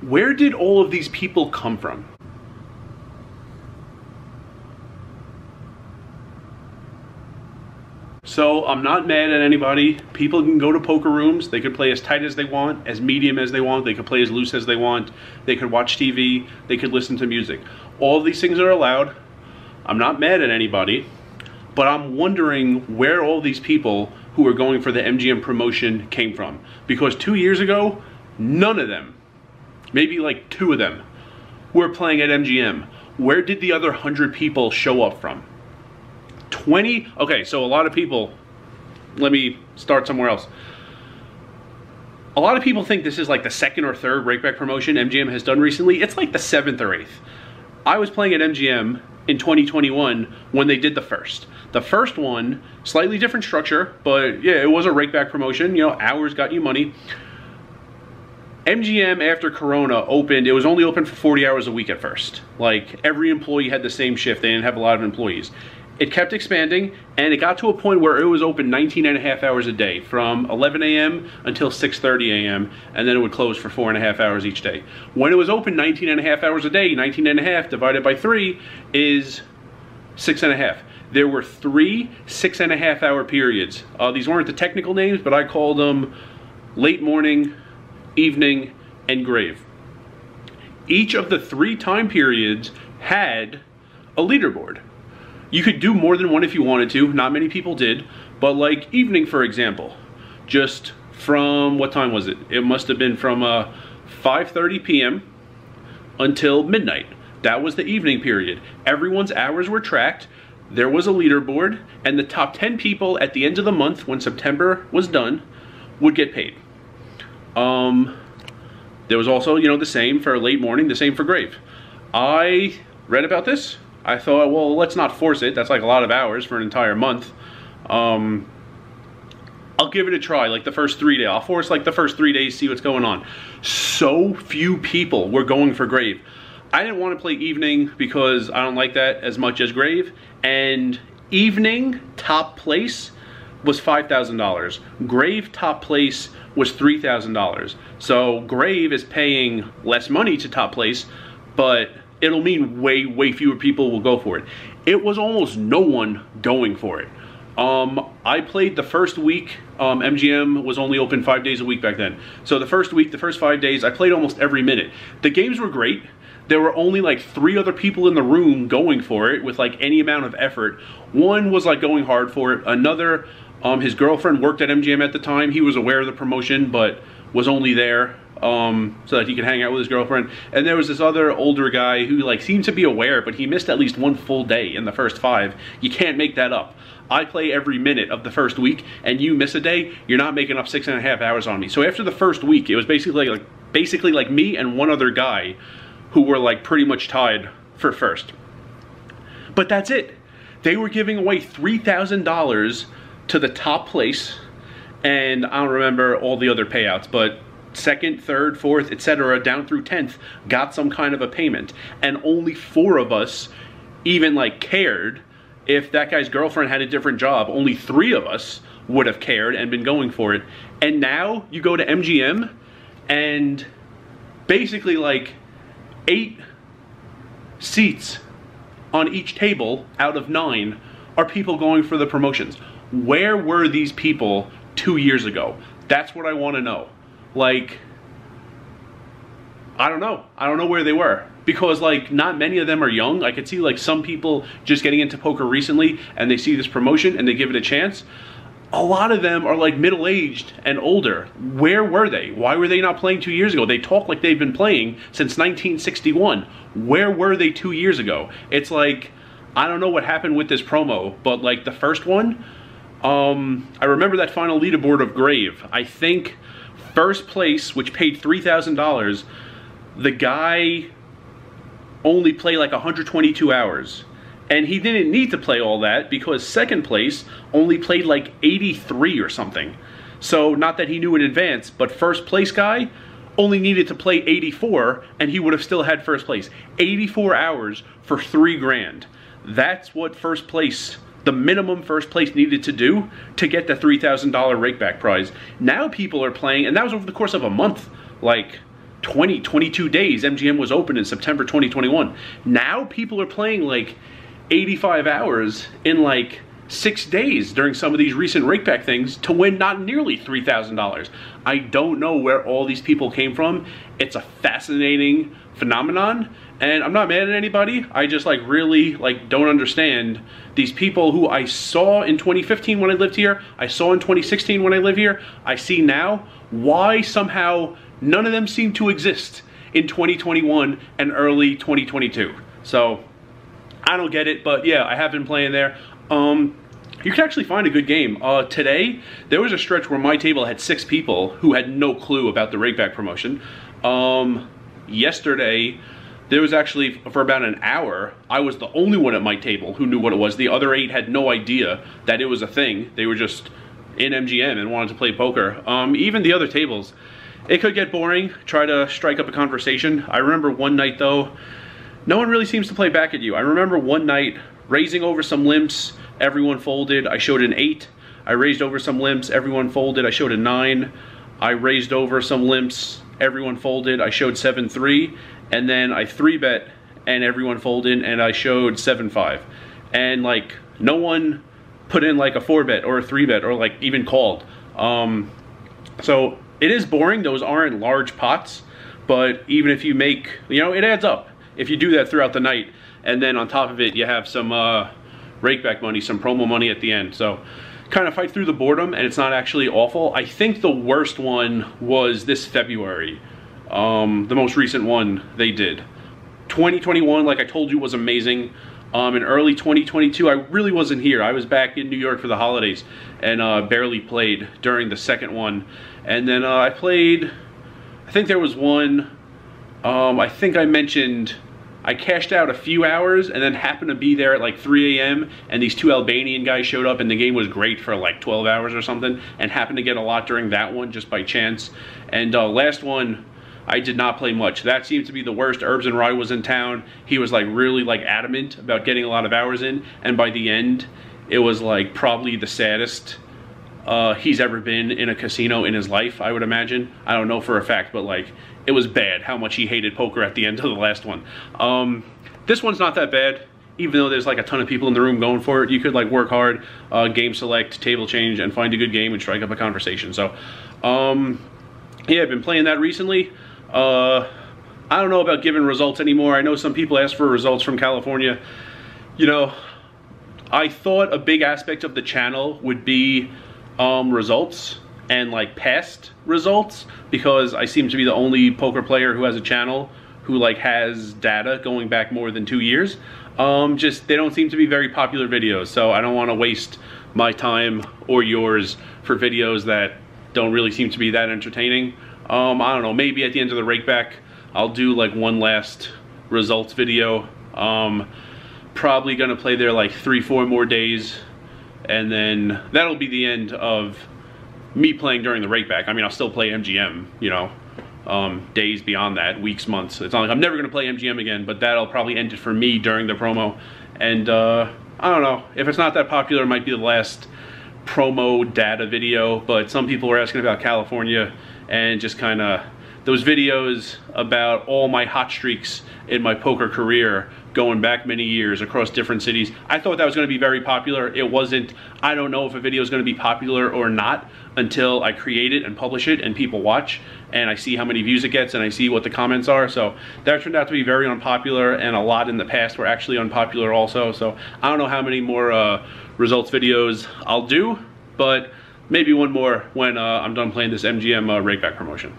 Where did all of these people come from? So I'm not mad at anybody. People can go to poker rooms. They could play as tight as they want, as medium as they want. They could play as loose as they want. They could watch TV. They could listen to music. All of these things are allowed. I'm not mad at anybody, but I'm wondering where all these people who are going for the MGM promotion came from. Because 2 years ago, none of them, maybe like 2 of them, were playing at MGM. Where did the other 100 people show up from? 20? Okay, so a lot of people, let me start somewhere else. A lot of people think this is like the 2nd or 3rd Rakeback promotion MGM has done recently. It's like the 7th or 8th. I was playing at MGM in 2021 when they did the first. The first one, slightly different structure, but yeah, it was a Rakeback promotion. You know, hours got you money. MGM after Corona opened, it was only open for 40 hours a week at first. Like every employee had the same shift. They didn't have a lot of employees. It kept expanding, and it got to a point where it was open 19.5 hours a day from 11 a.m. until 6:30 a.m. and then it would close for 4.5 hours each day. When it was open 19.5 hours a day, 19.5 divided by 3 is 6.5. There were 3 6.5 hour periods. These weren't the technical names, but I called them late morning, evening, and grave. Each of the 3 time periods had a leaderboard. You could do more than one if you wanted to. Not many people did. But like evening, for example, just from, what time was it? It must have been from 5:30 p.m. until midnight. That was the evening period. Everyone's hours were tracked. There was a leaderboard. And the top 10 people at the end of the month, when September was done, would get paid. There was also, you know, the same for late morning, the same for grave. I read about this. I thought, well, let's not force it. That's like a lot of hours for an entire month. I'll give it a try, like the first 3 days. I'll force like the first 3 days, see what's going on. So few people were going for grave. I didn't want to play evening because I don't like that as much as grave. And evening top place was $5,000. Grave top place was $3,000. So grave is paying less money to top place, but it'll mean way fewer people will go for it. It was almost no one going for it. I played the first week. MGM was only open 5 days a week back then. So the first week, the first 5 days, I played almost every minute. The games were great. There were only like 3 other people in the room going for it with like any amount of effort. One was like going hard for it. Another, his girlfriend worked at MGM at the time. He was aware of the promotion, but was only there so that he could hang out with his girlfriend. And there was this other older guy who like seemed to be aware, but he missed at least 1 full day in the first 5. You can't make that up. I play every minute of the first week, and you miss a day, you're not making up 6.5 hours on me. So after the first week, it was basically like me and one other guy who were like pretty much tied for first. But that's it. They were giving away $3,000 to the top place, and I don't remember all the other payouts, but 2nd, 3rd, 4th, etc., down through 10th got some kind of a payment. And only 4 of us even like cared. If that guy's girlfriend had a different job, only 3 of us would have cared and been going for it. And now you go to MGM and basically like 8 seats on each table out of 9 are people going for the promotions. Where were these people 2 years ago? That's what I want to know. Like, I don't know. I don't know where they were. Because like not many of them are young. I could see like some people just getting into poker recently and they see this promotion and they give it a chance. A lot of them are like middle-aged and older. Where were they? Why were they not playing 2 years ago? They talk like they've been playing since 1961. Where were they 2 years ago? It's like, I don't know what happened with this promo, but like the first one, I remember that final leaderboard of grave. I think first place, which paid $3,000, the guy only played like 122 hours. And he didn't need to play all that because second place only played like 83 or something. So not that he knew in advance, but first place guy only needed to play 84 and he would have still had first place. 84 hours for $3,000. That's what first place, the minimum first place needed to do to get the $3,000 Rakeback prize. Now people are playing, and that was over the course of a month. Like, 22 days MGM was open in September 2021. Now people are playing like 85 hours in like 6 days during some of these recent Rakeback things to win not nearly $3,000. I don't know where all these people came from. It's a fascinating phenomenon, and I'm not mad at anybody. I just like really like don't understand these people who I saw in 2015 when I lived here, I saw in 2016 when I lived here, I see now. Why somehow none of them seem to exist in 2021 and early 2022. So I don't get it, but yeah, I have been playing there. You can actually find a good game. Today, there was a stretch where my table had 6 people who had no clue about the Rakeback promotion. Yesterday, there was actually, for about an hour, I was the only one at my table who knew what it was. The other 8 had no idea that it was a thing. They were just in MGM and wanted to play poker. Even the other tables, it could get boring. Try to strike up a conversation. I remember one night though, no one really seems to play back at you. I remember one night raising over some limps, everyone folded, I showed an 8. I raised over some limps, everyone folded, I showed a 9. I raised over some limps, everyone folded, I showed 7-3. And then I 3-bet and everyone folded and I showed 7-5. And like no one put in like a 4-bet or a 3-bet or like even called. So it is boring, those aren't large pots, but even if you make, you know, it adds up. If you do that throughout the night, and then on top of it, you have some Rakeback money, some promo money at the end. So kind of fight through the boredom, and it's not actually awful. I think the worst one was this February. The most recent one they did. 2021, like I told you, was amazing. In early 2022, I really wasn't here. I was back in New York for the holidays and barely played during the second one. And then I played, I think there was one, I think I mentioned I cashed out a few hours and then happened to be there at like 3 a.m. and these 2 Albanian guys showed up and the game was great for like 12 hours or something, and happened to get a lot during that one just by chance. And last one, I did not play much. That seemed to be the worst. Herbs and Rye was in town. He was like really like adamant about getting a lot of hours in, and by the end, it was like probably the saddest he's ever been in a casino in his life, I would imagine. I don't know for a fact, but like it was bad how much he hated poker at the end of the last one. This one's not that bad, even though there's like a ton of people in the room going for it. You could like work hard, game select, table change, and find a good game and strike up a conversation. So yeah, I've been playing that recently. I don't know about giving results anymore. I know some people ask for results from California. You know, I thought a big aspect of the channel would be results and like past results, because I seem to be the only poker player who has a channel who like has data going back more than 2 years. Just they don't seem to be very popular videos, so I don't want to waste my time or yours for videos that don't really seem to be that entertaining. I don't know, maybe at the end of the Rakeback I'll do like one last results video. Probably gonna play there like 3-4 more days, and then that'll be the end of me playing during the Rakeback. I mean, I'll still play MGM, you know, days beyond that, weeks, months. It's not like I'm never gonna play MGM again, but that'll probably end it for me during the promo. And I don't know, if it's not that popular, it might be the last promo data video, but some people were asking about California and just kind of those videos about all my hot streaks in my poker career going back many years across different cities. I thought that was going to be very popular. It wasn't. I don't know if a video is going to be popular or not until I create it and publish it and people watch and I see how many views it gets and I see what the comments are. So that turned out to be very unpopular, and a lot in the past were actually unpopular also. So I don't know how many more results videos I'll do, but maybe one more when I'm done playing this MGM Rakeback promotion.